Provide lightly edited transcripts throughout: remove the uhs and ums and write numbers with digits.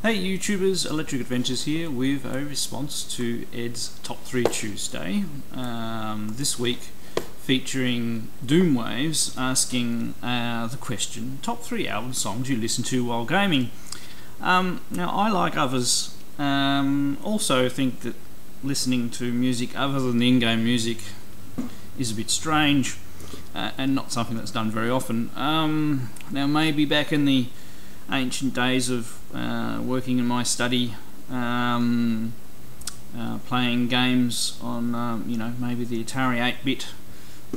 Hey YouTubers, Electric Adventures here with a response to Ed's Top 3 Tuesday. This week featuring Doomwaves asking the question, top 3 album songs you listen to while gaming. Now I, like others, also think that listening to music other than the in-game music is a bit strange and not something that's done very often. Now maybe back in the ancient days of working in my study, playing games on maybe the Atari 8-bit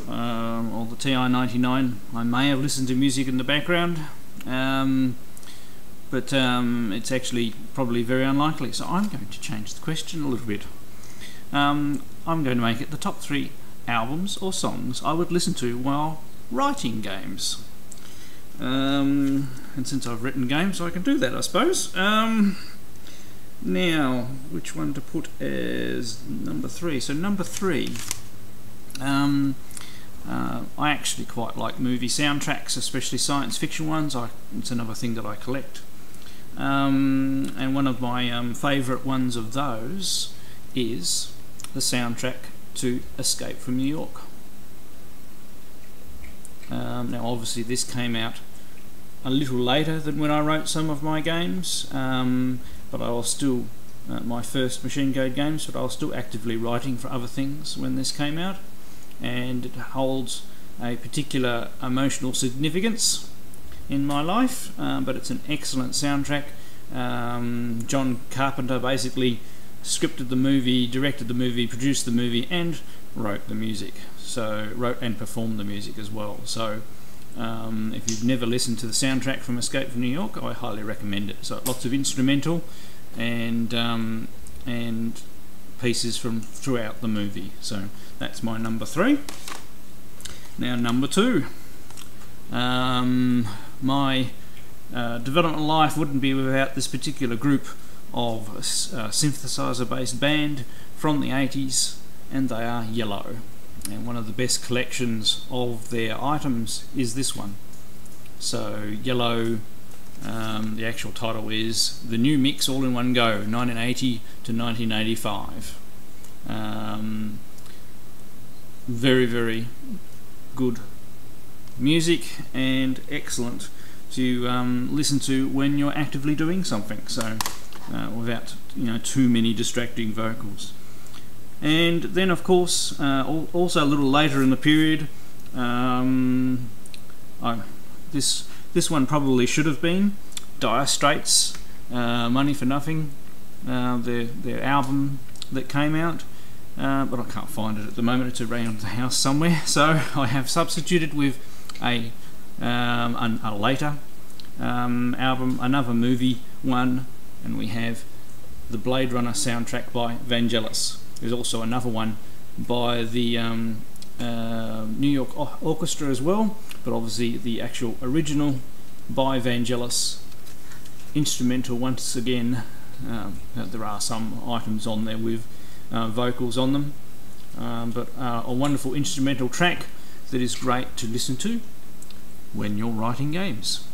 or the TI-99, I may have listened to music in the background, but it's actually probably very unlikely, so I'm going to change the question a little bit. I'm going to make it the top 3 albums or songs I would listen to while writing games. And since I've written games, I can do that, I suppose. Now, which one to put as number 3? So number 3, I actually quite like movie soundtracks, especially science fiction ones. It's another thing that I collect. And one of my favourite ones of those is the soundtrack to Escape from New York. Now obviously this came out a little later than when I wrote some of my games, but I was still my first machine code games, but I was still actively writing for other things when this came out, and it holds a particular emotional significance in my life, but it's an excellent soundtrack. John Carpenter basically scripted the movie, directed the movie, produced the movie, and wrote the music. So wrote and performed the music as well. So if you've never listened to the soundtrack from Escape from New York, I highly recommend it. So lots of instrumental and pieces from throughout the movie. So that's my number 3. Now number 2. My development life wouldn't be without this particular group of synthesizer based band from the 80s, and they are Yellow. And one of the best collections of their items is this one. So Yellow, the actual title is The New Mix All in One Go, 1980 to 1985. Very, very good music and excellent to listen to when you're actively doing something, so without too many distracting vocals. And then of course also a little later in the period, this one probably should have been Dire Straits, Money for Nothing, their album that came out, but I can't find it at the moment. It's around the house somewhere, so I have substituted with a later album, another movie one, and we have the Blade Runner soundtrack by Vangelis. There's also another one by the New York Orchestra as well, but obviously the actual original by Vangelis, instrumental once again. There are some items on there with vocals on them, but a wonderful instrumental track that is great to listen to when you're writing games.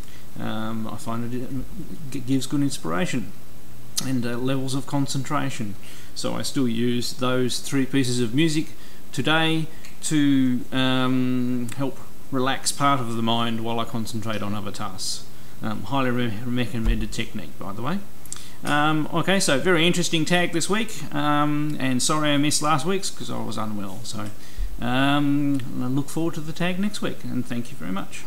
I find it gives good inspiration and levels of concentration. So I still use those 3 pieces of music today to help relax part of the mind while I concentrate on other tasks. Highly recommended technique, by the way. Okay, so very interesting tag this week, and sorry I missed last week's because I was unwell. So I look forward to the tag next week, and thank you very much.